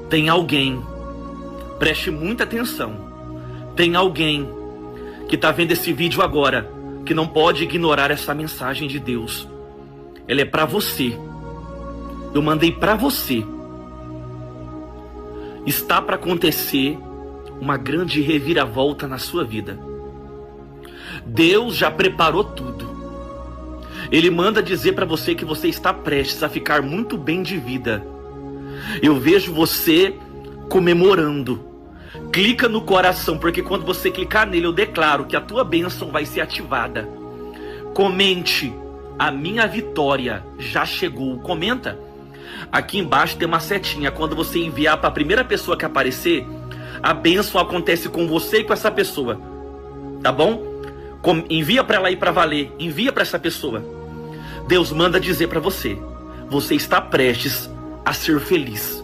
Tem alguém, preste muita atenção, tem alguém que está vendo esse vídeo agora, que não pode ignorar essa mensagem de Deus. Ela é para você. Eu mandei para você. Está para acontecer uma grande reviravolta na sua vida. Deus já preparou tudo. Ele manda dizer para você que você está prestes a ficar muito bem de vida. Eu vejo você comemorando. Clica no coração, porque quando você clicar nele, eu declaro que a tua bênção vai ser ativada. Comente: a minha vitória já chegou. Comenta. Aqui embaixo tem uma setinha. Quando você enviar para a primeira pessoa que aparecer, a bênção acontece com você e com essa pessoa. Tá bom? Envia para ela ir para valer. Envia para essa pessoa. Deus manda dizer para você: você está prestes a ser feliz.